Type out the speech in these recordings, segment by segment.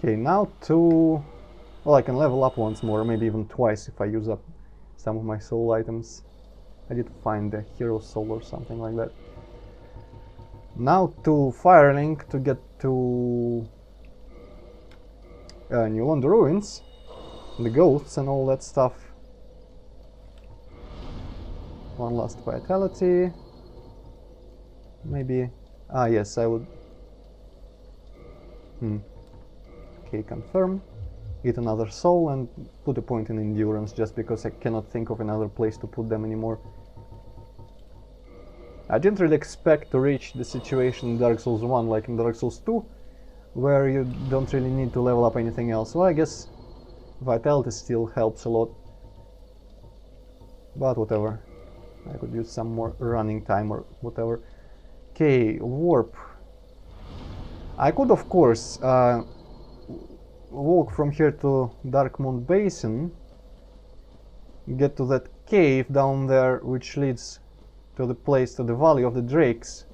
Okay, now to... Well, I can level up once more, maybe even twice if I use up some of my soul items. I did find the hero soul or something like that. Now to Firelink to get to New London Ruins, the ghosts and all that stuff. One last vitality. Maybe... Ah, yes, I would... Okay, confirm. Eat another soul and put a point in endurance, just because I cannot think of another place to put them anymore. I didn't really expect to reach the situation in Dark Souls 1 like in Dark Souls 2, where you don't really need to level up anything else. Well, I guess vitality still helps a lot, but whatever. I could use some more running time or whatever. Okay, warp. I could, of course, walk from here to Darkmoon Basin, get to that cave down there which leads to the place, to the Valley of the Drakes,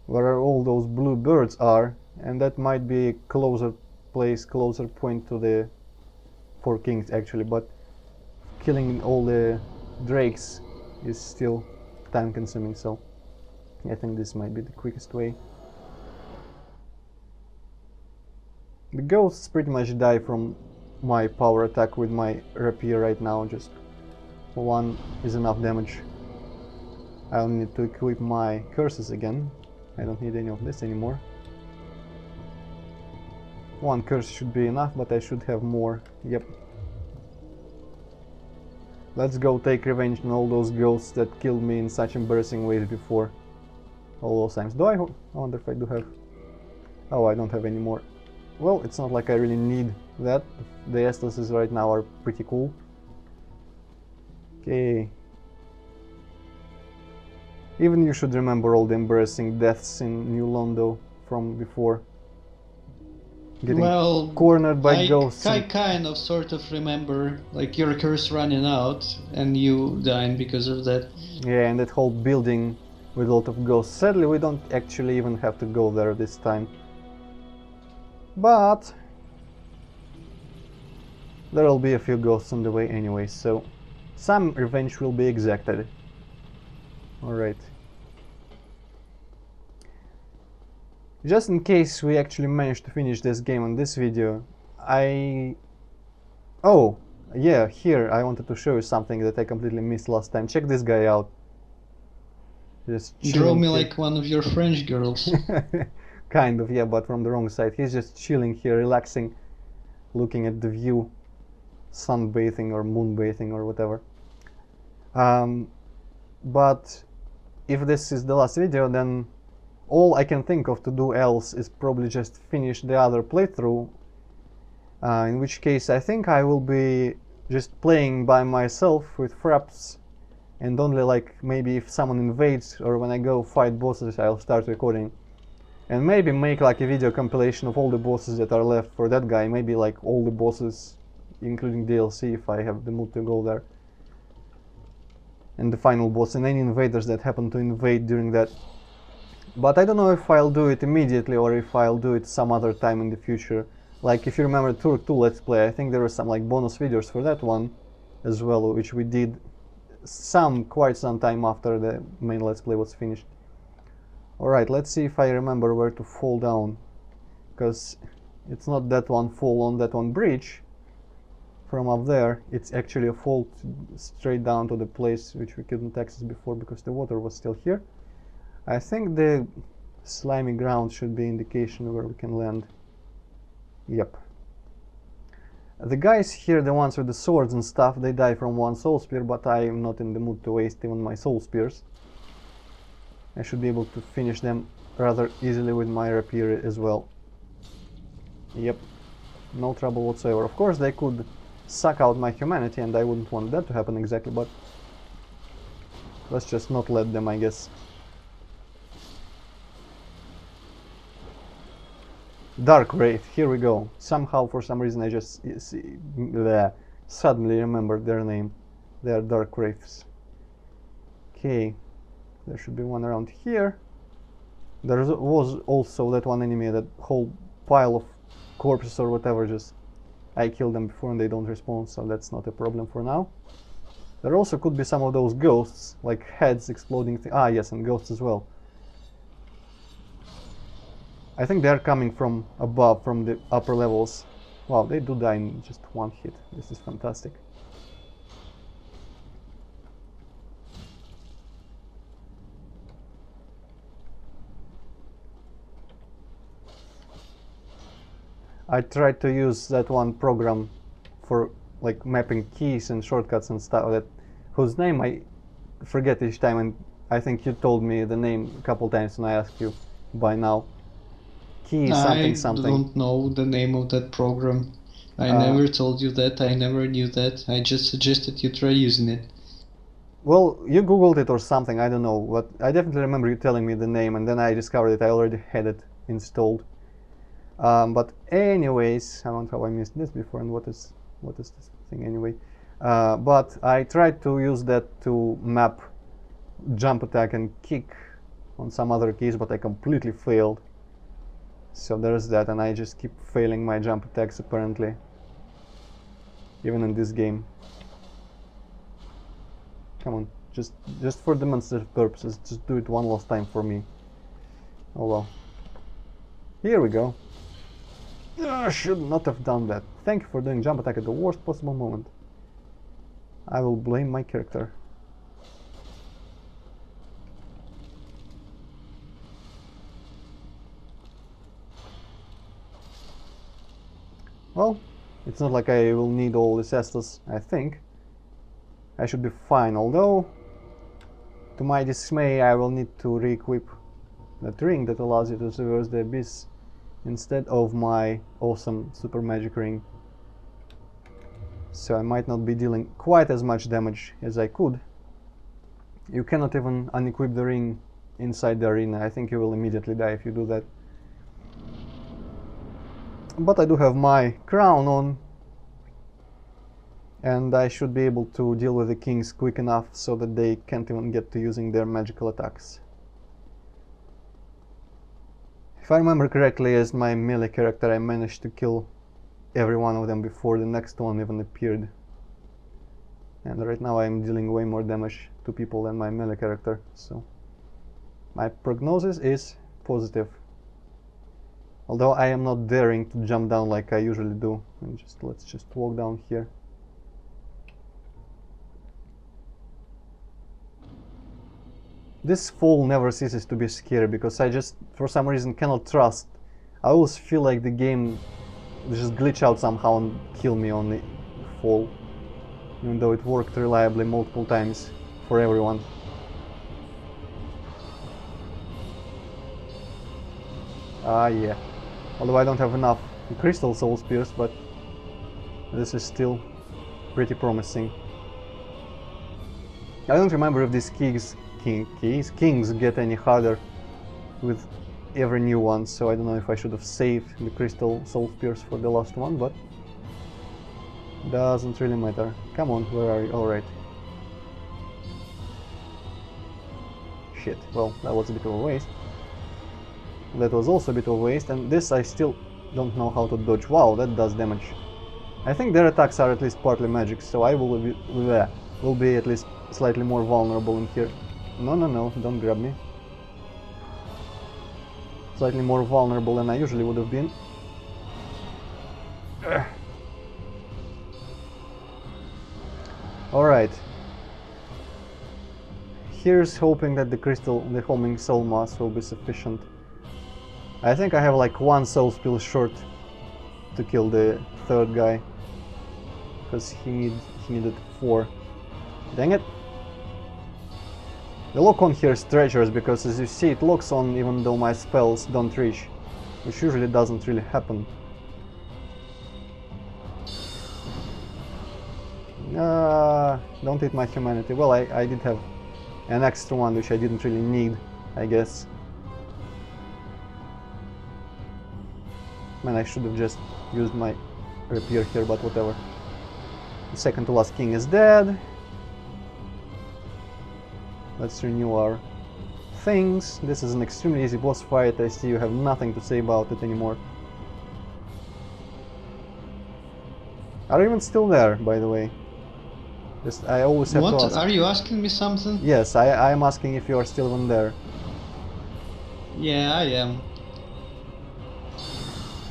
where all those blue birds are, and that might be a closer place, closer point to the Four Kings actually, but killing all the drakes is still time consuming, so I think this might be the quickest way. The ghosts pretty much die from my power attack with my rapier right now, just one is enough damage. I'll need to equip my curses again. I don't need any of this anymore. One curse should be enough, but I should have more. Yep. Let's go take revenge on all those ghosts that killed me in such embarrassing ways before. All those times. I wonder if I do have... Oh, I don't have any more. Well, it's not like I really need that. The Estases right now are pretty cool. Okay. Even you should remember all the embarrassing deaths in New Londo from before. Getting cornered by ghosts. I kind of sort of remember, like, your curse running out and you dying because of that. Yeah, and that whole building with a lot of ghosts. Sadly, we don't actually even have to go there this time. But there'll be a few ghosts on the way anyway, so some revenge will be exacted. Alright. Just in case we actually manage to finish this game on this video, Oh, yeah, here I wanted to show you something that I completely missed last time. Check this guy out. Just Draw me here. like one of your French girls. Kind of, yeah, but from the wrong side. He's just chilling here, relaxing, looking at the view, sunbathing or moonbathing or whatever. But if this is the last video, then all I can think of to do else is probably just finish the other playthrough, in which case I think I will be just playing by myself with fraps, and only like maybe if someone invades or when I go fight bosses I'll start recording. And maybe make like a video compilation of all the bosses that are left for that guy, maybe like all the bosses including DLC if I have the mood to go there. And the final boss and any invaders that happen to invade during that. But I don't know if I'll do it immediately or if I'll do it some other time in the future. Like if you remember Turk 2 Let's Play, I think there were some like bonus videos for that one as well, which we did quite some time after the main Let's Play was finished. Alright, let's see if I remember where to fall down, because it's not that one fall on that one bridge from up there, it's actually a fall straight down to the place which we couldn't access before because the water was still here. I think the slimy ground should be indication where we can land. Yep. The guys here, the ones with the swords and stuff, they die from one soul spear, but I am not in the mood to waste even my soul spears. I should be able to finish them rather easily with my rapier as well. Yep, no trouble whatsoever. Of course they could suck out my humanity and I wouldn't want that to happen exactly, but let's just not let them, I guess. Dark Wraith, here we go. Somehow, for some reason, I just suddenly remembered their name. They are Dark Wraiths. Okay, there should be one around here. There was also that one enemy, that whole pile of corpses or whatever, just I killed them before and they don't respawn, so that's not a problem for now. There also could be some of those ghosts, like heads exploding yes, and ghosts as well. I think they're coming from above, from the upper levels. Wow, they do die in just one hit. This is fantastic. I tried to use that one program for like mapping keys and shortcuts and stuff, whose name I forget each time, and I think you told me the name a couple times and I asked you by now. Key something something. I don't know the name of that program. I never told you that, I never knew that. I just suggested you try using it. Well, you googled it or something, I don't know, but I definitely remember you telling me the name, and then I discovered it. I already had it installed. But anyways, I wonder how I missed this before, and what is this thing anyway. But I tried to use that to map jump attack and kick on some other keys, but I completely failed. So there's that, and I just keep failing my jump attacks apparently, even in this game. Come on, just for demonstrative purposes, just do it one last time for me. Oh well. Here we go. I should not have done that. Thank you for doing jump attack at the worst possible moment. I will blame my character. Well, it's not like I will need all the cestus, I think. I should be fine, although, to my dismay, I will need to re-equip that ring that allows you to traverse the abyss instead of my awesome super magic ring. So I might not be dealing quite as much damage as I could. You cannot even unequip the ring inside the arena. I think you will immediately die if you do that. But I do have my crown on, and I should be able to deal with the kings quick enough so that they can't even get to using their magical attacks. If I remember correctly, as my melee character, I managed to kill every one of them before the next one even appeared. And right now I am dealing way more damage to people than my melee character, so my prognosis is positive. Although I am not daring to jump down like I usually do. And let's just walk down here. This fall never ceases to be scary, because I just, for some reason, cannot trust. I always feel like the game will just glitch out somehow and kill me on the fall. Even though it worked reliably multiple times for everyone. Yeah. Although I don't have enough crystal soul spears, but this is still pretty promising. I don't remember if these kings get any harder with every new one, so I don't know if I should have saved the crystal soul spears for the last one, but doesn't really matter. Come on, where are you? Alright. Shit, well, that was a bit of a waste. That was also a bit of a waste, and this I still don't know how to dodge. Wow, that does damage. I think their attacks are at least partly magic, so I will be at least slightly more vulnerable in here. No, don't grab me. Slightly more vulnerable than I usually would have been. Alright. Here's hoping that the homing soul mass will be sufficient. I think I have like one soul spill short to kill the third guy, because he needed 4. Dang it! The lock on here is treacherous, because as you see it locks on even though my spells don't reach, which usually doesn't really happen. Don't hit my humanity. Well, I did have an extra one which I didn't really need, I guess. Man, I should have just used my rapier here, but whatever. The second to last king is dead. Let's renew our things. This is an extremely easy boss fight. I see you have nothing to say about it anymore. Are you even still there, by the way? Just, I always have to ask. What? Are you asking me something? Yes, I am asking if you are still even there. Yeah, I am.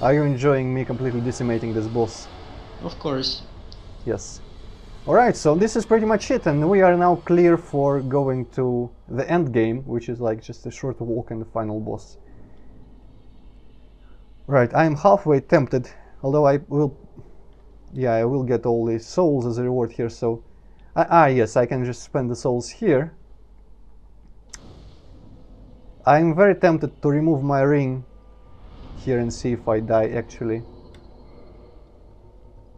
Are you enjoying me completely decimating this boss? Of course. Yes. Alright, so this is pretty much it, and we are now clear for going to the end game, which is like just a short walk and the final boss. Right, I am halfway tempted, although I will get all the souls as a reward here, so... yes, I can just spend the souls here. I'm very tempted to remove my ring here and see if I die actually.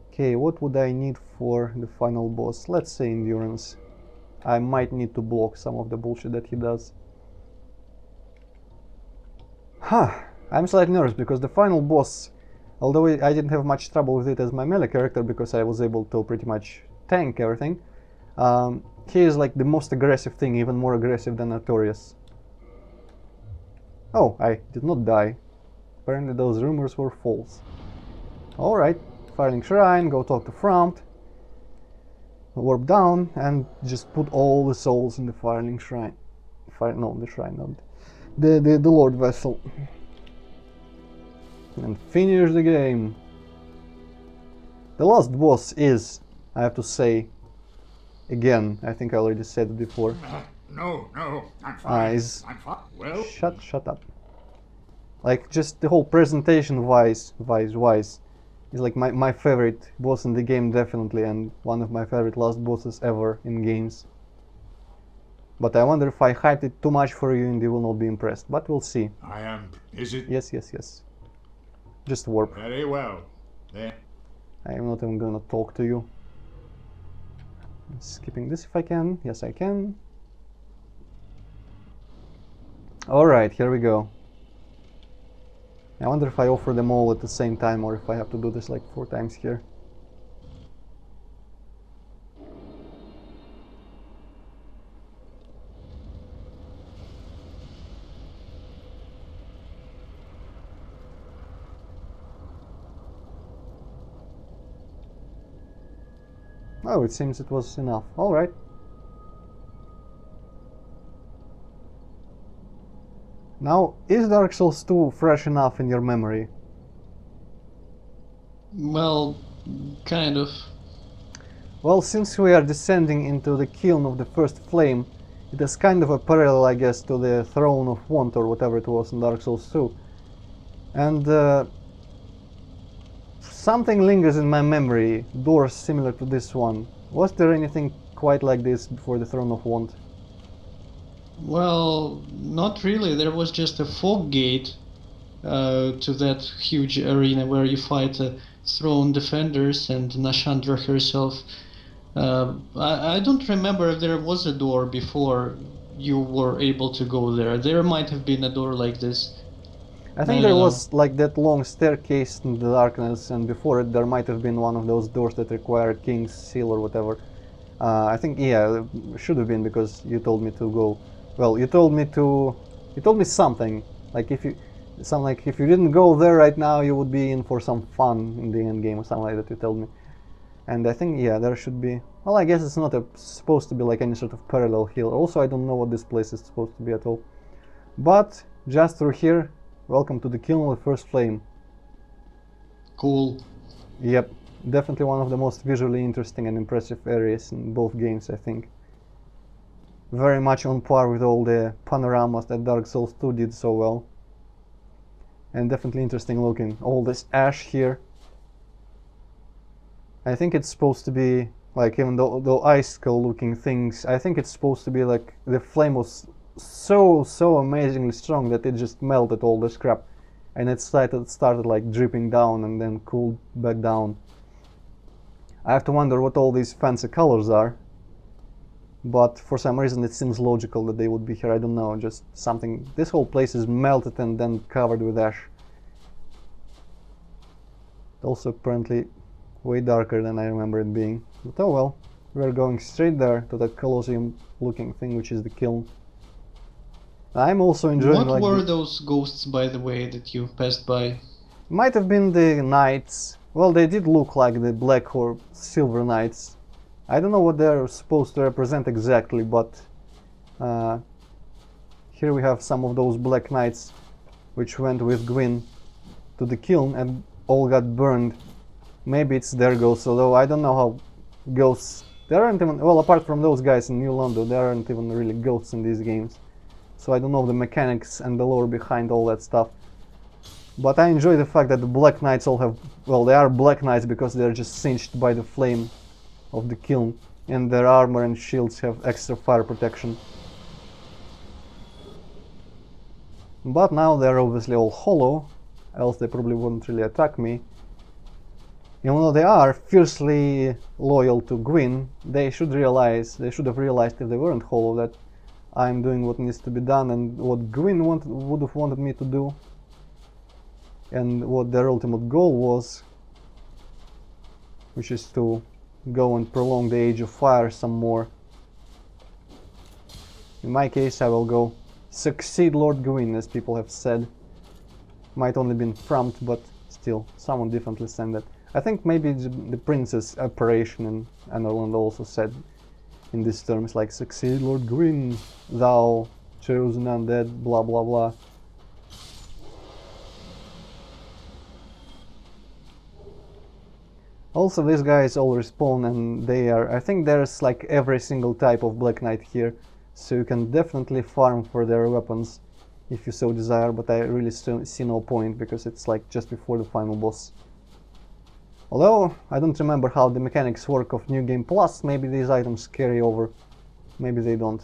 Okay, what would I need for the final boss? Let's say endurance. I might need to block some of the bullshit that he does. I'm slightly nervous because the final boss, although I didn't have much trouble with it as my melee character because I was able to pretty much tank everything, he is like the most aggressive thing, even more aggressive than Artorias. Oh, I did not die. Apparently those rumors were false. Alright, Firelink Shrine, go talk to Front, warp down, and just put all the souls in the Firelink Shrine. No, the Shrine, not the Lord Vessel. And finish the game. The last boss is, I have to say, again, I think I already said it before. No, I'm fine. I'm fine. Well, shut up. Like, just the whole presentation wise is like my favorite boss in the game, definitely, and one of my favorite last bosses ever in games. But I wonder if I hyped it too much for you and you will not be impressed, but we'll see. I am. Is it? Yes. Just warp. Very well. Then. I am not even gonna talk to you. Skipping this if I can. Yes, I can. Alright, here we go. I wonder if I offer them all at the same time or if I have to do this like 4 times here. Oh, it seems it was enough. Alright. Now, is Dark Souls 2 fresh enough in your memory? Well, kind of. Well, since we are descending into the kiln of the first flame, it is kind of a parallel, I guess, to the Throne of Want or whatever it was in Dark Souls 2. And something lingers in my memory, doors similar to this one. Was there anything quite like this before the Throne of Want? Well, not really. There was just a fog gate to that huge arena where you fight throne defenders and Nashandra herself. I don't remember if there was a door before you were able to go there. There might have been a door like this. I think there was like that long staircase in the darkness, and before it there might have been one of those doors that required King's Seal or whatever. I think, yeah, it should have been because you told me to go. Well, you told me something, like if you didn't go there right now, you would be in for some fun in the end game or something like that. You told me, and I think, yeah, there should be. Well, I guess it's not supposed to be like any sort of parallel here. Also, I don't know what this place is supposed to be at all. But just through here, welcome to the Kiln of the First Flame. Cool. Yep, definitely one of the most visually interesting and impressive areas in both games, I think. Very much on par with all the panoramas that Dark Souls 2 did so well. And definitely interesting looking. All this ash here. I think it's supposed to be, like, even though icicle looking things, I think it's supposed to be like the flame was so amazingly strong that it just melted all the scrap. And it started like dripping down and then cooled back down. I have to wonder what all these fancy colors are. But for some reason it seems logical that they would be here. I don't know, just something. This whole place is melted and then covered with ash. Also apparently way darker than I remember it being. But oh well, we're going straight there to that Colosseum looking thing, which is the kiln. I'm also enjoying What were the... those ghosts, by the way, that you passed by? Might have been the knights. Well, they did look like the black or silver knights. I don't know what they're supposed to represent exactly, but here we have some of those black knights which went with Gwyn to the kiln and all got burned. Maybe it's their ghosts, although I don't know how ghosts... There aren't even... Well, apart from those guys in New London, there aren't even really ghosts in these games. So I don't know the mechanics and the lore behind all that stuff. But I enjoy the fact that the Black Knights all have... Well, they are Black Knights because they're just singed by the flame of the kiln. And their armor and shields have extra fire protection. But now they're obviously all hollow, else they probably wouldn't really attack me. Even though they are fiercely loyal to Gwyn, they should have realized if they weren't hollow that I'm doing what needs to be done and what Gwyn would have wanted me to do. And what their ultimate goal was, which is to go and prolong the Age of Fire some more. In my case, I will go succeed Lord Gwyn, as people have said. Might only been frumped, but still, someone differently said that. I think maybe the Princess Apparition in Antroid also said in these terms, like, succeed Lord Gwyn, thou chosen undead, blah blah blah. Also, these guys all respawn, and they are... I think there's like every single type of Black Knight here, so you can definitely farm for their weapons if you so desire, but I really see no point because it's like just before the final boss. Although, I don't remember how the mechanics work of New Game Plus, maybe these items carry over, maybe they don't.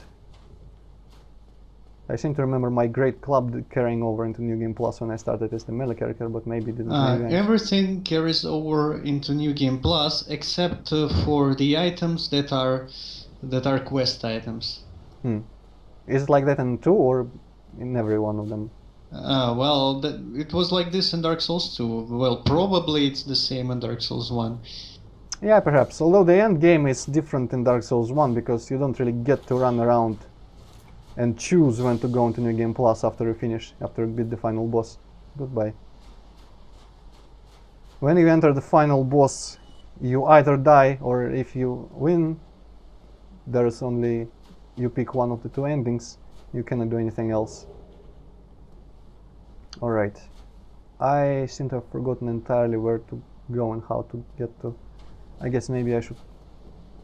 I seem to remember my great club carrying over into New Game Plus when I started as the melee character, but maybe it didn't. Everything carries over into New Game Plus except for the items that are quest items. Is it like that in 2 or in every one of them? Well, it was like this in Dark Souls 2. Well, probably it's the same in Dark Souls 1. Yeah, perhaps. Although the end game is different in Dark Souls 1 because you don't really get to run around and choose when to go into New Game Plus after you beat the final boss. Goodbye. When you enter the final boss, you either die, or if you win, there's only... you pick one of the 2 endings. You cannot do anything else. Alright. I seem to have forgotten entirely where to go and how to get to... I guess maybe I should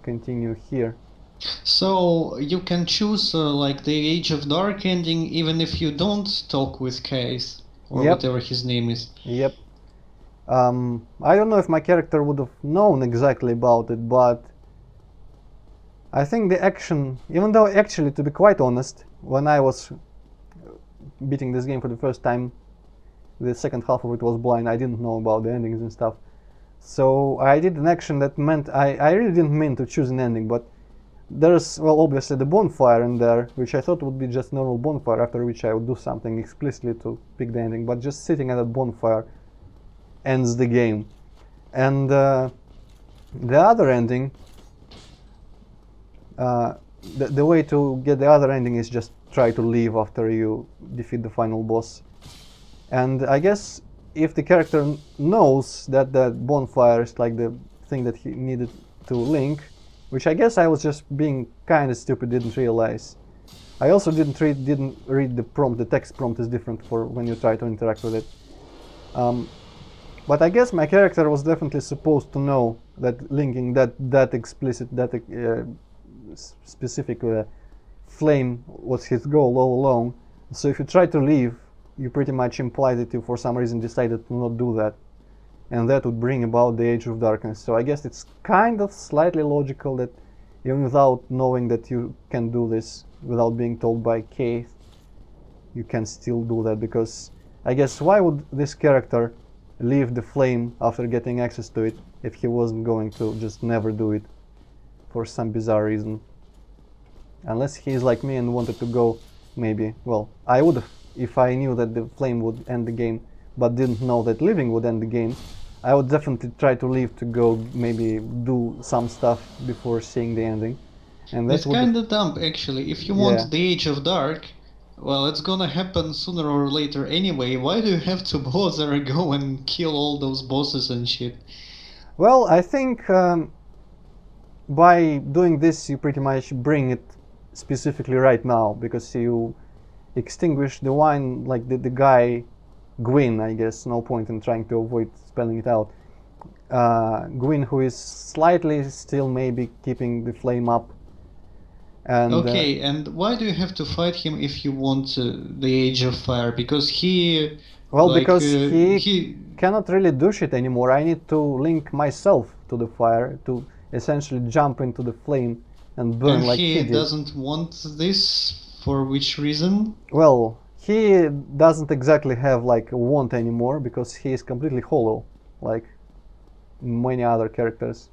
continue here. So you can choose like the Age of Dark ending even if you don't talk with Case or whatever his name is. Yep. I don't know if my character would have known exactly about it, but I think the action, even though actually, to be quite honest, when I was beating this game for the first time, the second half of it was blind, I didn't know about the endings and stuff. So I did an action that meant I really didn't mean to choose an ending, but there's, well, obviously the bonfire in there, which I thought would be just normal bonfire, after which I would do something explicitly to pick the ending, but just sitting at a bonfire ends the game. And the other ending, the way to get the other ending is just try to leave after you defeat the final boss. And I guess if the character knows that the bonfire is like the thing that he needed to link, which I guess I was just being kind of stupid, didn't realize. I also didn't read the prompt. The text prompt is different for when you try to interact with it. But I guess my character was definitely supposed to know that linking that explicit, specific flame was his goal all along. So if you try to leave, you pretty much imply that you for some reason decided to not do that, and that would bring about the Age of Darkness. So I guess it's kind of slightly logical that even without knowing that you can do this, without being told by Keith, you can still do that, because I guess why would this character leave the flame after getting access to it if he wasn't going to just never do it for some bizarre reason? Unless he's like me and wanted to go, maybe, well, I would have, if I knew that the flame would end the game, but didn't know that leaving would end the game, I would definitely try to leave to go maybe do some stuff before seeing the ending. And that's kind of dumb, actually. If you want the Age of Dark, Well, it's gonna happen sooner or later anyway. Why do you have to bother go and kill all those bosses and shit? Well, I think by doing this you pretty much bring it specifically right now, because you extinguish the one, like the guy Gwyn, I guess, no point in trying to avoid spelling it out. Gwyn, who is slightly still maybe keeping the flame up. And okay, and why do you have to fight him if you want the Age of Fire? Because he... well, like, because he cannot really do shit anymore. I need to link myself to the fire to essentially jump into the flame and burn and like he did. He doesn't want this, for which reason? Well, he doesn't exactly have like a want anymore, because he is completely hollow, like many other characters.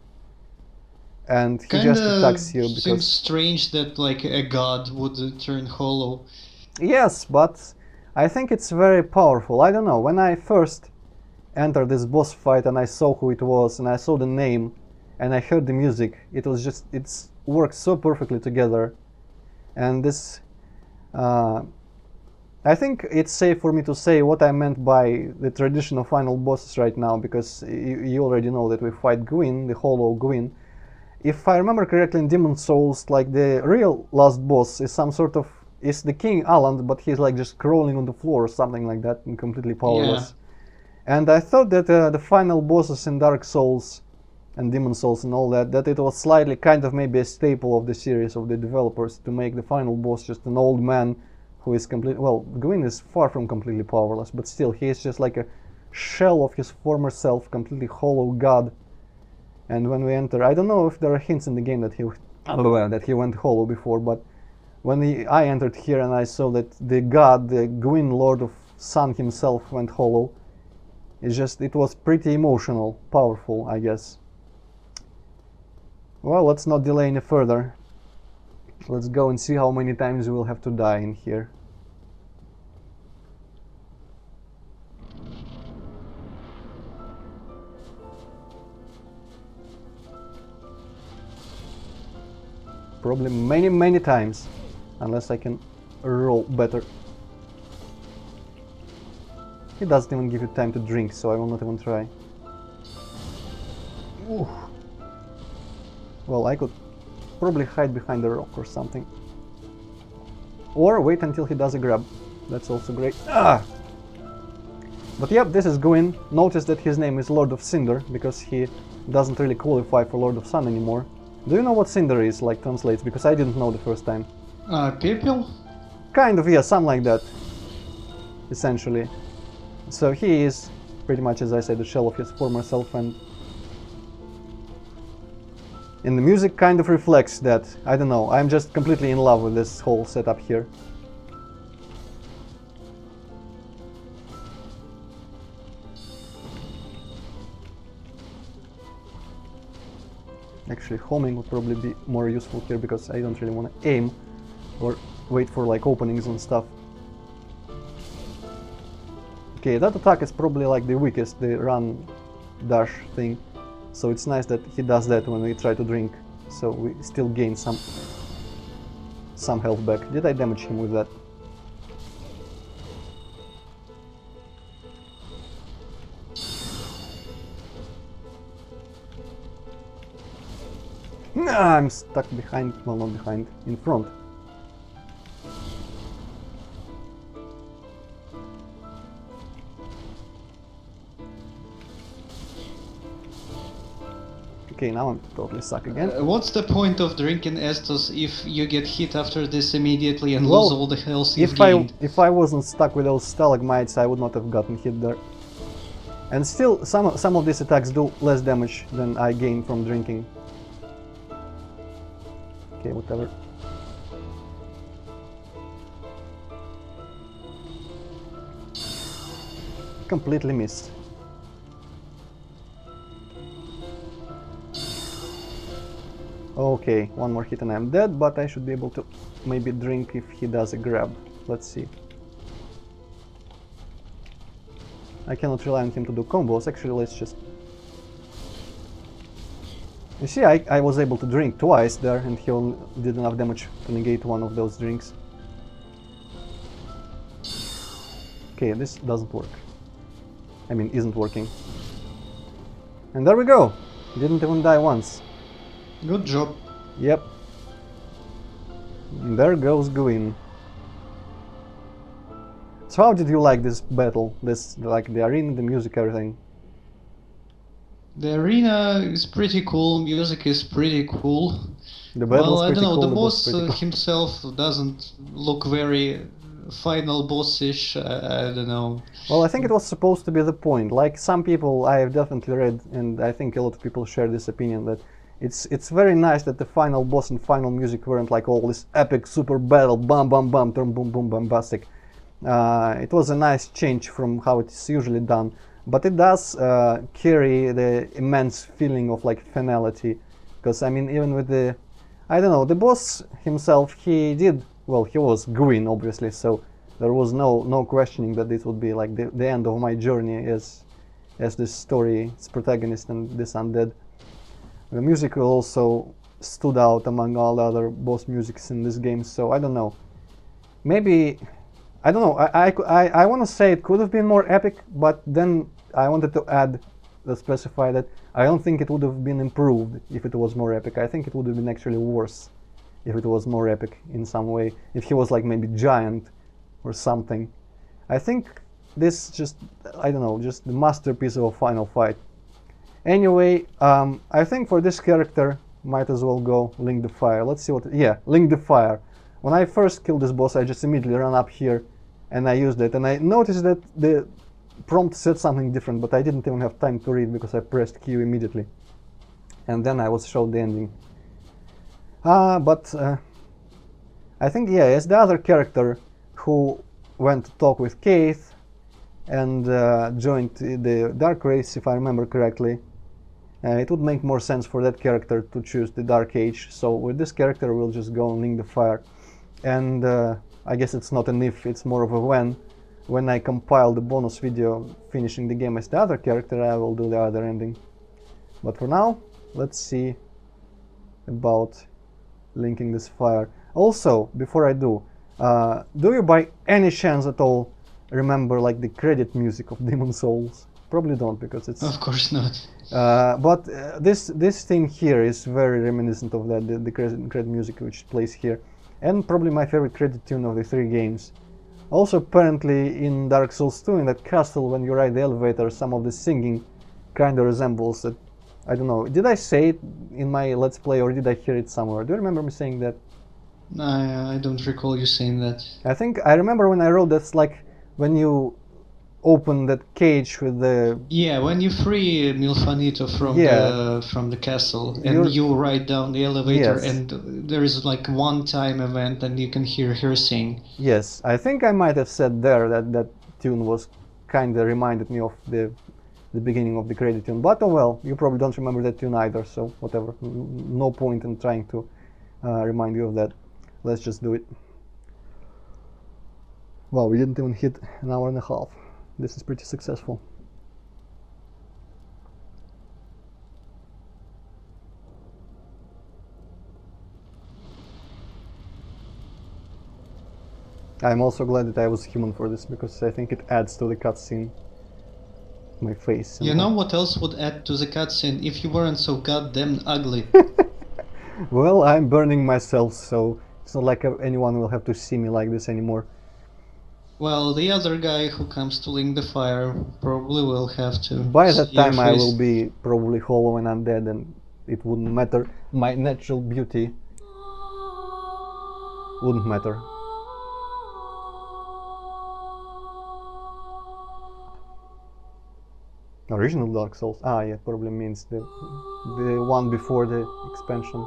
And he just attacks you because... seems strange that like a god would turn hollow. Yes, but I think it's very powerful. I don't know, when I first entered this boss fight and I saw who it was and I saw the name and I heard the music, it was just, it's worked so perfectly together. And this I think it's safe for me to say what I meant by the traditional final bosses right now, because you already know that we fight Gwyn, the hollow Gwyn. If I remember correctly, in Demon Souls, like the real last boss is some sort of, is the King Alan, but he's like just crawling on the floor or something like that and completely powerless. Yeah. And I thought that the final bosses in Dark Souls and Demon Souls and all that, that it was slightly kind of maybe a staple of the series of the developers to make the final boss just an old man who is completely, well, Gwyn is far from completely powerless, but still he is just like a shell of his former self, completely hollow god. And when we enter, I don't know if there are hints in the game that he went hollow before, but when I entered here and I saw that the god, the Gwyn Lord of Sun himself, went hollow, it was pretty emotional, powerful, I guess. Well, let's not delay any further. Let's go and see how many times we will have to die in here. Probably many times, unless I can roll better. It doesn't even give you time to drink, so I will not even try. Ooh. Well, I could probably hide behind a rock or something. Or wait until he does a grab. That's also great. Ah! But yep, this is Gwyn. Notice that his name is Lord of Cinder, because he doesn't really qualify for Lord of Sun anymore. Do you know what Cinder is, like, translates? Because I didn't know the first time. Purple? Kind of, yeah, something like that. Essentially. So he is, pretty much as I said, the shell of his former self, and the music kind of reflects that. I don't know, I'm just completely in love with this whole setup here. Actually, homing would probably be more useful here, because I don't really want to aim or wait for like openings and stuff. Okay, that attack is probably like the weakest, the run dash thing. So it's nice that he does that when we try to drink, so we still gain some health back. Did I damage him with that? Nah, I'm stuck behind, well, not behind, in front. Okay, now I'm totally stuck again. What's the point of drinking Estus if you get hit after this immediately and lose all the health you've gained? If I wasn't stuck with those stalagmites, I would not have gotten hit there. And still, some of these attacks do less damage than I gain from drinking. Okay, whatever. Completely missed. Okay, one more hit and I'm dead, but I should be able to maybe drink if he does a grab. Let's see. I cannot rely on him to do combos. Actually, let's just... You see, I was able to drink twice there, and he only did enough damage to negate one of those drinks. Okay, this doesn't work. I mean, isn't working. And there we go! Didn't even die once. Good job. Yep. And there goes Gwyn. So how did you like this battle? Like the arena, the music, everything? The arena is pretty cool, music is pretty cool. The battle Well, I don't know, cool, the boss pretty cool. himself doesn't look very final bossish, I don't know. Well, I think it was supposed to be the point. Like some people, I have definitely read, and I think a lot of people share this opinion, that it's very nice that the final boss and final music weren't like all this epic super battle, bam bam bam, boom boom boom, bombastic. It was a nice change from how it is usually done, but it does carry the immense feeling of like finality, because I mean, even with the, I don't know, the boss himself, he did, well, he was Gwyn obviously, so there was no questioning that this would be like the end of my journey as this story's protagonist and this undead. The music also stood out among all the other boss musics in this game, so I don't know. Maybe, I don't know, I want to say it could have been more epic, but then I wanted to add, specify that I don't think it would have been improved if it was more epic. I think it would have been actually worse if it was more epic in some way, if he was like maybe giant or something. I think this just, I don't know, just the masterpiece of a final fight. Anyway, I think for this character, might as well go Link the Fire. Let's see what, yeah, Link the Fire. When I first killed this boss, I just immediately ran up here and I used it, and I noticed that the prompt said something different, but I didn't even have time to read because I pressed Q immediately. And then I was showed the ending. But I think, yeah, as the other character who went to talk with Keith and joined the Dark Race, if I remember correctly, it would make more sense for that character to choose the Dark Age. So with this character, we'll just go and Link the Fire. And I guess it's not an if, it's more of a when. When I compile the bonus video finishing the game as the other character, I will do the other ending. But for now, let's see about linking this fire. Also, before I do you by any chance at all remember like the credit music of Demon Souls? Probably don't, because it's... Of course not. But this thing here is very reminiscent of that, the credit music which plays here. And probably my favorite credit tune of the 3 games. Also, apparently in Dark Souls 2, in that castle, when you ride the elevator, some of the singing kind of resembles that. I don't know, did I say it in my Let's Play or did I hear it somewhere? Do you remember me saying that? I don't recall you saying that. I think I remember when I wrote that's like when you open that cage with the... Yeah, when you free Milfanito from the castle and you ride down the elevator, yes. And there is like one-time event and you can hear her sing. Yes, I think I might have said there that tune was kind of reminded me of the beginning of the credit tune, but oh well, you probably don't remember that tune either, so whatever, no point in trying to remind you of that. Let's just do it. Wow, we didn't even hit an hour and a half. This is pretty successful. I'm also glad that I was human for this, because I think it adds to the cutscene. My face. You know what else would add to the cutscene if you weren't so goddamn ugly? Well, I'm burning myself, so it's not like anyone will have to see me like this anymore. Well, the other guy who comes to Link the Fire probably will have to. By that time I will be probably hollow and undead, and it wouldn't matter. My natural beauty wouldn't matter. Original Dark Souls. Ah, yeah, probably means the one before the expansion.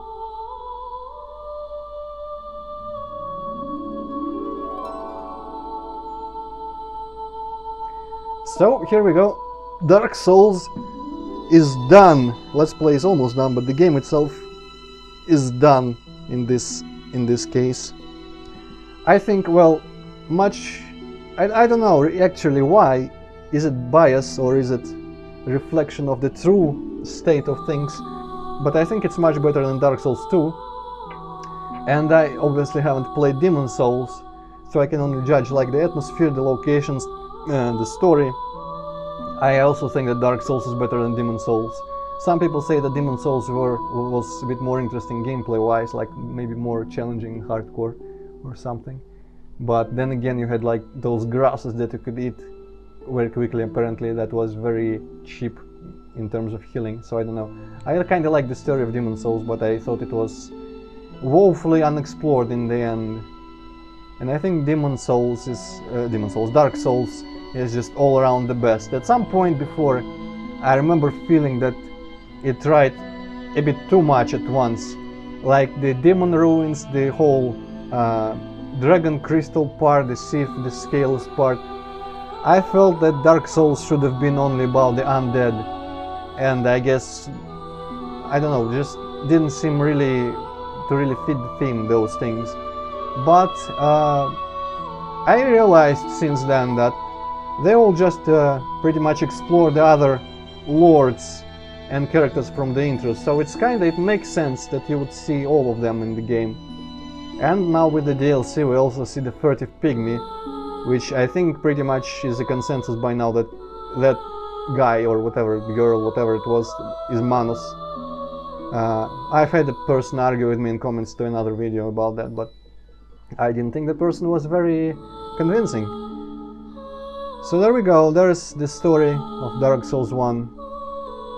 So here we go. Dark Souls is done. Let's Play is almost done, but the game itself is done in this case. I think, well, I don't know actually why. Is it bias or is it reflection of the true state of things? But I think it's much better than Dark Souls 2. And I obviously haven't played Demon Souls, so I can only judge like the atmosphere, the locations, the story, I also think that Dark Souls is better than Demon Souls. Some people say that Demon Souls was a bit more interesting gameplay-wise, like maybe more challenging, hardcore, or something. But then again, you had like those grasses that you could eat very quickly. Apparently, that was very cheap in terms of healing. So I don't know. I kind of like the story of Demon Souls, but I thought it was woefully unexplored in the end. And I think Dark Souls is just all around the best. At some point before, I remember feeling that it tried a bit too much at once. Like the Demon Ruins, the whole Dragon Crystal part, the Sith, the Scales part. I felt that Dark Souls should have been only about the undead. And I guess, I don't know, just didn't seem to really fit the theme, those things. But I realized since then that they all just pretty much explore the other lords and characters from the intro, so it makes sense that you would see all of them in the game. And now with the DLC we also see the Furtive Pygmy, which I think pretty much is a consensus by now that that guy or whatever, girl, whatever it was, is Manos. I've had a person argue with me in comments to another video about that, but I didn't think the person was very convincing. So there we go, there's the story of Dark Souls 1.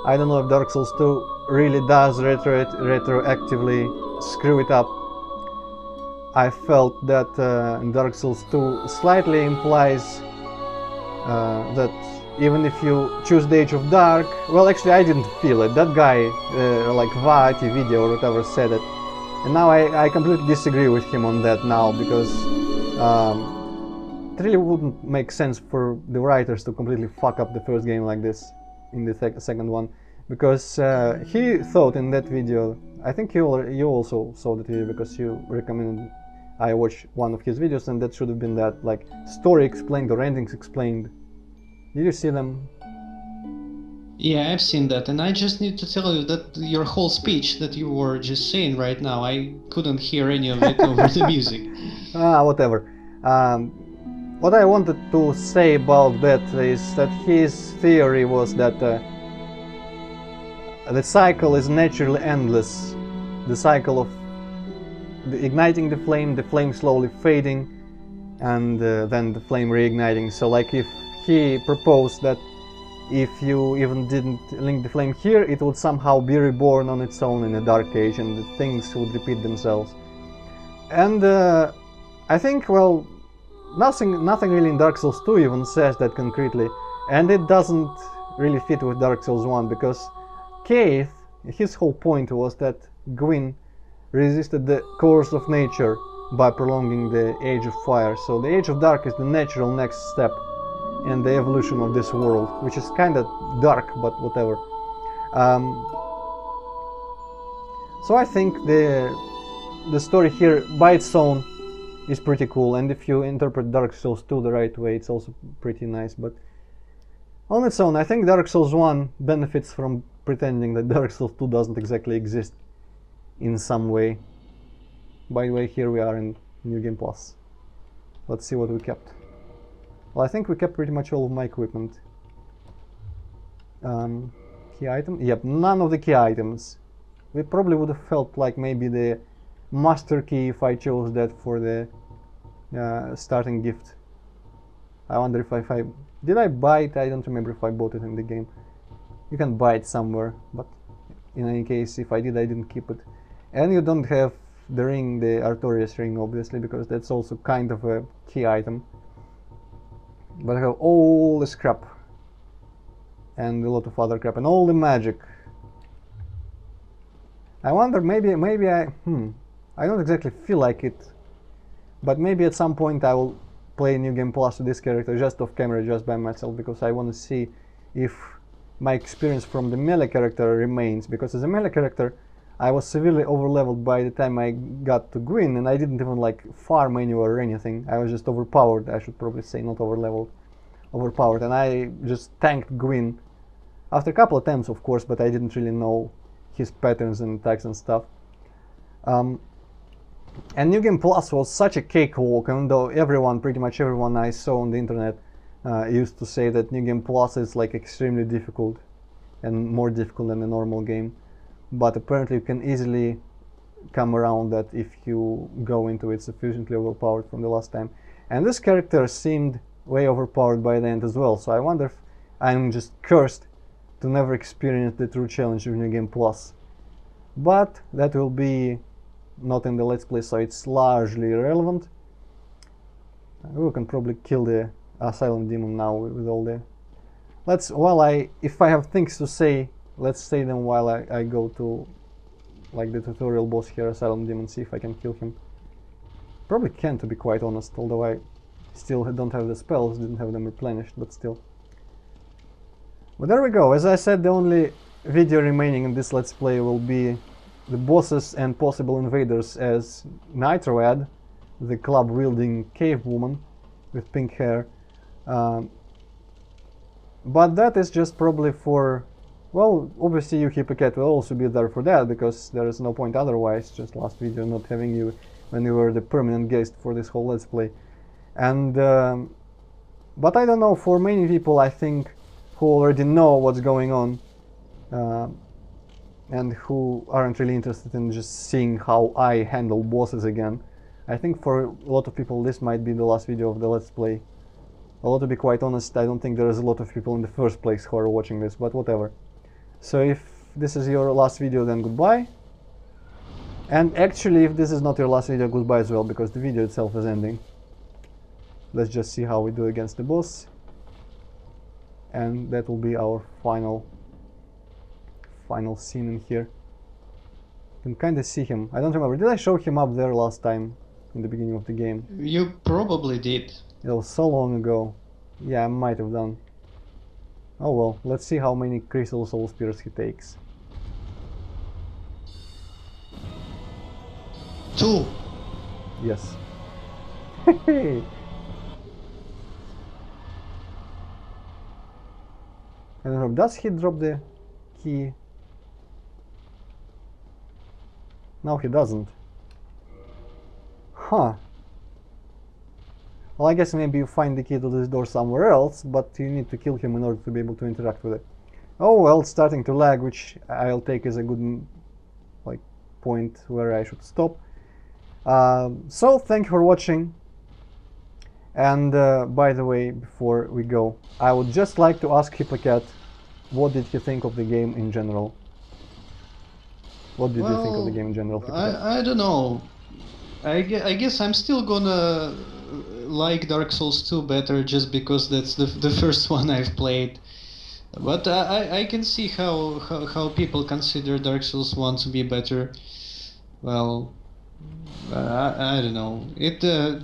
I don't know if Dark Souls 2 really does retroactively screw it up. I felt that Dark Souls 2 slightly implies that even if you choose the Age of Dark, well, actually I didn't feel it. That guy, like Vati video or whatever, said it. And now I completely disagree with him on that now, because it really wouldn't make sense for the writers to completely fuck up the first game like this in the second one. Because he thought in that video, I think you also saw that video because you recommended I watch one of his videos, and that should have been that, like, story explained or endings explained. Did you see them? Yeah, I've seen that, and I just need to tell you that your whole speech that you were just saying right now, I couldn't hear any of it over the music. Whatever. What I wanted to say about that is that his theory was that the cycle is naturally endless. The cycle of igniting the flame slowly fading, and then the flame reigniting. So like if he proposed that if you even didn't link the flame here, it would somehow be reborn on its own in a dark age, and the things would repeat themselves. And I think, well, nothing really in Dark Souls 2 even says that concretely, and it doesn't really fit with Dark Souls 1, because Keith, his whole point was that Gwyn resisted the course of nature by prolonging the Age of Fire. So the Age of Dark is the natural next step in the evolution of this world, which is kind of dark, but whatever. So I think the story here by its own is pretty cool, and if you interpret Dark Souls 2 the right way, it's also pretty nice. But on its own, I think Dark Souls 1 benefits from pretending that Dark Souls 2 doesn't exactly exist in some way. By the way, here we are in New Game Plus. Let's see what we kept. Well, I think we kept pretty much all of my equipment. Key item? Yep, none of the key items. We probably would have felt like maybe the master key if I chose that for the starting gift. I wonder if I did I buy it? I don't remember if I bought it in the game. You can buy it somewhere, but in any case, if I did, I didn't keep it. And you don't have the ring, the Artorias ring, obviously, because that's also kind of a key item. But I have all the scrap and a lot of other crap and all the magic. I wonder, maybe I don't exactly feel like it, but maybe at some point I will play New Game Plus with this character just off camera, just by myself, because I want to see if my experience from the melee character remains, because as a melee character I was severely overleveled by the time I got to Gwyn, and I didn't even like farm anywhere or anything. I was just overpowered, I should probably say, not overleveled. Overpowered, and I just tanked Gwyn after a couple of attempts, of course, but I didn't really know his patterns and attacks and stuff. And New Game Plus was such a cakewalk, even though pretty much everyone I saw on the internet used to say that New Game Plus is like extremely difficult and more difficult than a normal game, but apparently you can easily come around that if you go into it sufficiently overpowered from the last time. And this character seemed way overpowered by the end as well, so I wonder if I'm just cursed to never experience the true challenge of New Game Plus. But that will be not in the Let's Play, so it's largely irrelevant. We can probably kill the Asylum Demon now with all the... if I have things to say, let's say them while I go to like the tutorial boss here, Asylum Demon, see if I can kill him. Probably can, to be quite honest, although I still don't have the spells, didn't have them replenished, but still. But there we go. As I said, the only video remaining in this Let's Play will be the bosses and possible invaders as Antroid, the club-wielding cave woman with pink hair. But that is just probably for... Well, obviously you hipp0cat will also be there for that, because there is no point otherwise, just last video not having you when you were the permanent guest for this whole Let's Play. And but I don't know, for many people I think who already know what's going on and who aren't really interested in just seeing how I handle bosses again, I think for a lot of people this might be the last video of the Let's Play. Although to be quite honest, I don't think there is a lot of people in the first place who are watching this, but whatever. So if this is your last video, then goodbye. And actually, if this is not your last video, goodbye as well, because the video itself is ending. Let's just see how we do against the boss. And that will be our final scene in here. You can kind of see him. I don't remember. Did I show him up there last time in the beginning of the game? You probably did. It was so long ago. Yeah, I might have done. Oh well, let's see how many Crystal Soul Spears he takes. 2. Yes. I don't know, does he drop the key? No, he doesn't. Huh. Well, I guess maybe you find the key to this door somewhere else, but you need to kill him in order to be able to interact with it. Oh well, it's starting to lag, which I'll take as a good point where I should stop. So, thank you for watching. And by the way, before we go, I would just like to ask hipp0cat, what did he think of the game in general? What did you think of the game in general, hipp0cat? I don't know. I guess I'm still gonna like Dark Souls 2 better just because that's the first one I've played. But I can see how people consider Dark Souls 1 to be better. Well, I don't know.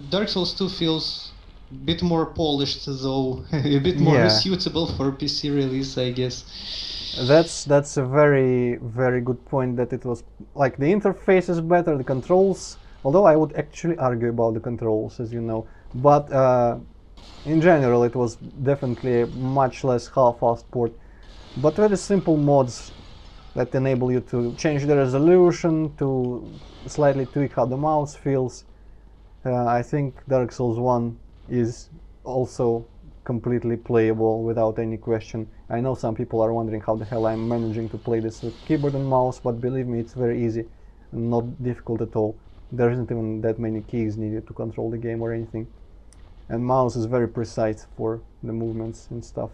Dark Souls 2 feels a bit more polished, though a bit more suitable for PC release, I guess. That's a very good point, that it was like the interface is better, the controls, although I would actually argue about the controls, as you know, but in general it was definitely a much less half-assed port, but very simple mods that enable you to change the resolution, to slightly tweak how the mouse feels. I think Dark Souls 1 is also completely playable without any question. I know some people are wondering how the hell I'm managing to play this with keyboard and mouse, but believe me, it's very easy and not difficult at all. There isn't even that many keys needed to control the game or anything. And mouse is very precise for the movements and stuff.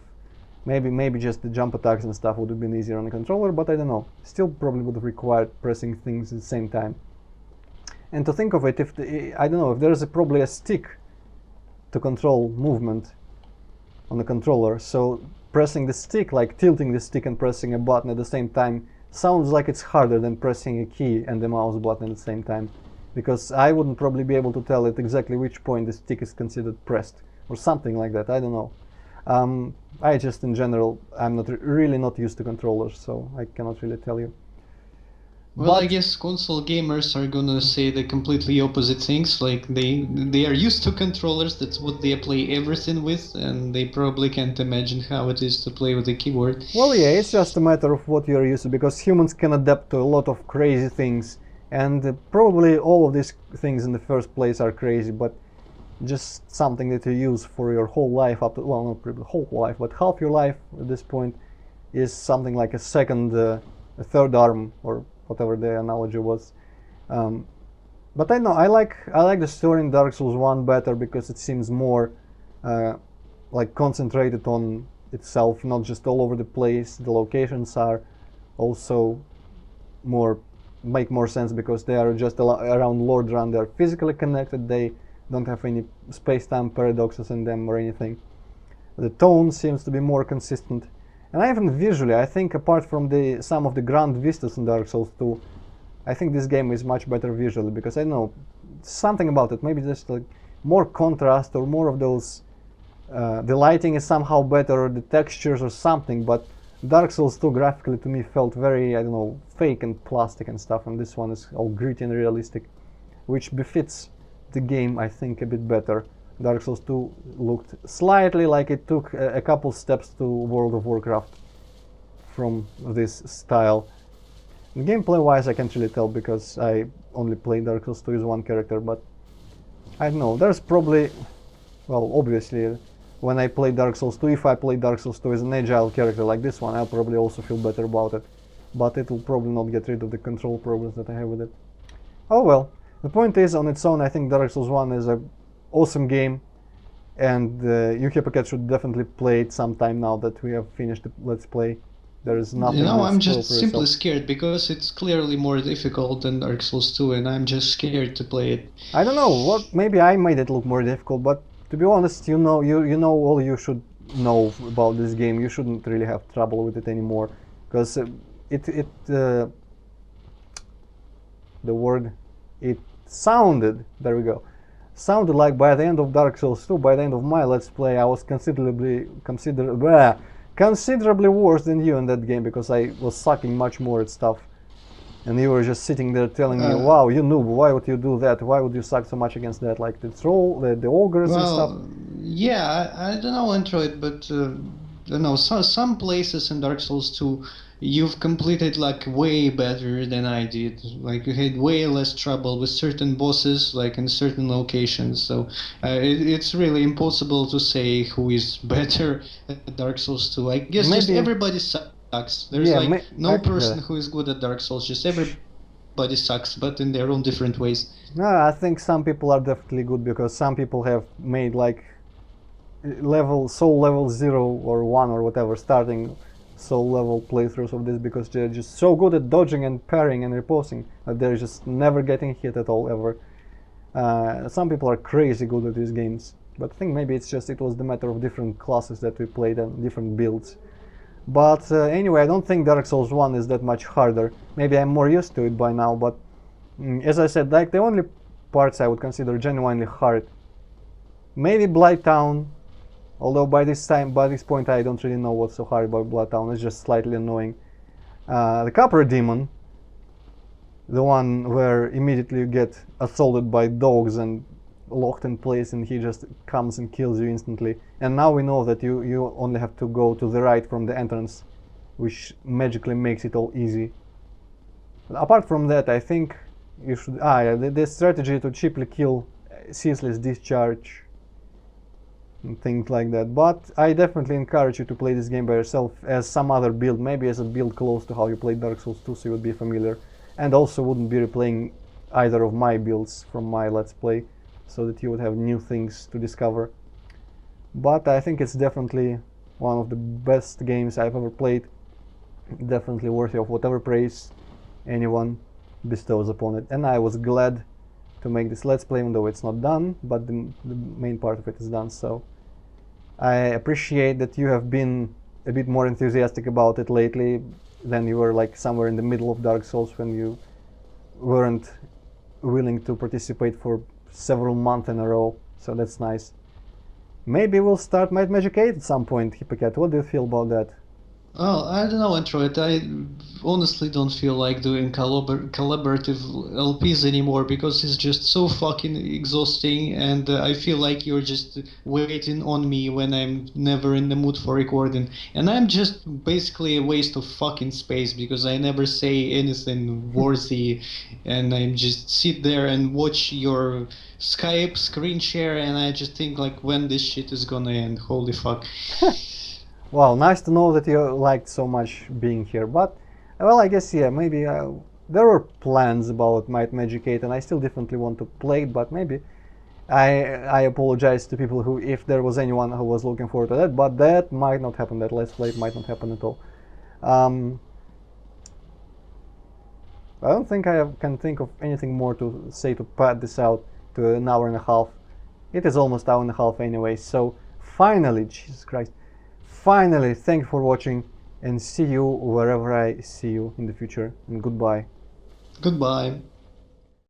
Maybe just the jump attacks and stuff would have been easier on the controller, but I don't know. Still probably would have required pressing things at the same time. And to think of it, I don't know, if there's probably a stick to control movement on the controller, so pressing the stick, like tilting the stick and pressing a button at the same time, sounds like it's harder than pressing a key and the mouse button at the same time, because I wouldn't probably be able to tell at exactly which point the stick is considered pressed or something like that. I don't know. I just, in general, I'm not really not used to controllers, so I cannot really tell you. Well, I guess console gamers are gonna say the completely opposite things. Like they are used to controllers. That's what they play everything with, and they probably can't imagine how it is to play with a keyboard. Well, yeah, it's just a matter of what you're used to, because humans can adapt to a lot of crazy things, and probably all of these things in the first place are crazy. But just something that you use for your whole life up to, well, not probably whole life, but half your life at this point, is something like a second, a third arm, or whatever the analogy was. But I know I like the story in Dark Souls 1 better because it seems more like concentrated on itself, not just all over the place. The locations are also make more sense because they are just around Lordran. They are physically connected. They don't have any space-time paradoxes in them or anything. The tone seems to be more consistent, and even visually, I think apart from some of the grand vistas in Dark Souls 2, I think this game is much better visually because I know something about it. Maybe just like more contrast or more of those. The lighting is somehow better, or the textures or something. But Dark Souls 2 graphically to me felt very, I don't know, fake and plastic and stuff, and this one is all gritty and realistic, which befits the game, I think, a bit better. Dark Souls 2 looked slightly like it took a couple steps to World of Warcraft from this style. Gameplay wise I can't really tell because I only played Dark Souls 2 as one character, but I don't know, there's probably, well, obviously when I play Dark Souls 2, if I play Dark Souls 2 as an agile character like this one, I'll probably also feel better about it, but it will probably not get rid of the control problems that I have with it. Oh well, the point is, on its own I think Dark Souls 1 is an awesome game, and you hipp0cat should definitely play it sometime now that we have finished the Let's Play. There is nothing. You know, I'm just simply scared because it's clearly more difficult than Dark Souls 2, and I'm just scared to play it. I don't know what. Maybe I made it look more difficult, but to be honest, you know all you should know about this game. You shouldn't really have trouble with it anymore, because the word it sounded. There we go. Sounded like by the end of Dark Souls 2, by the end of my Let's Play, I was considerably worse than you in that game, because I was sucking much more at stuff, and you were just sitting there telling me, wow, you noob, why would you do that, why would you suck so much against that, like the troll, the ogres and stuff. Yeah, I don't know, Antroid, but I know some places in Dark Souls 2 you've completed like way better than I did. Like you had way less trouble with certain bosses, like in certain locations. So it's really impossible to say who is better at Dark Souls 2. I guess just everybody sucks. There's no person who is good at Dark Souls. Just everybody sucks, but in their own different ways. No, I think some people are definitely good because some people have made like soul level 0 or 1 or whatever, starting soul level playthroughs of this, because they're just so good at dodging and parrying and riposting that they're just never getting hit at all ever. Some people are crazy good at these games, but I think maybe it was the matter of different classes that we played and different builds. But anyway, I don't think Dark Souls 1 is that much harder. Maybe I'm more used to it by now, but as I said, like the only parts I would consider genuinely hard, maybe Blighttown. Although by this point, I don't really know what's so hard about Bloodtown. It's just slightly annoying. The Copper Demon, the one where immediately you get assaulted by dogs and locked in place, and he just comes and kills you instantly. And now we know that you only have to go to the right from the entrance, which magically makes it all easy. But apart from that, I think you should. The strategy to cheaply kill ceaseless discharge. And things like that, but I definitely encourage you to play this game by yourself as some other build, maybe as a build close to how you played Dark Souls 2, so you would be familiar, and also wouldn't be replaying either of my builds from my Let's Play, so that you would have new things to discover. But I think it's definitely one of the best games I've ever played, definitely worthy of whatever praise anyone bestows upon it, and I was glad to make this Let's Play, even though it's not done, but the main part of it is done. So I appreciate that you have been a bit more enthusiastic about it lately than you were like somewhere in the middle of Dark Souls when you weren't willing to participate for several months in a row, so that's nice. Maybe we'll start Might Magic 8 at some point, hipp0cat. What do you feel about that? Oh, I don't know, Antroid. I honestly don't feel like doing collaborative LPs anymore because it's just so fucking exhausting, and I feel like you're just waiting on me when I'm never in the mood for recording. And I'm just basically a waste of fucking space because I never say anything worthy, and I just sit there and watch your Skype screen share, and I just think like when this shit is gonna end. Holy fuck. Wow, nice to know that you liked so much being here, but well, I guess yeah, maybe there were plans about Might Magic 8 and I still definitely want to play it, but maybe I apologize to people who, if there was anyone who was looking forward to that, but that might not happen, that Let's Play might not happen at all. I don't think can think of anything more to say to pad this out to an hour and a half. It is almost an hour and a half anyway, so finally, Jesus Christ, finally, thank you for watching and see you wherever I see you in the future, and goodbye. Goodbye.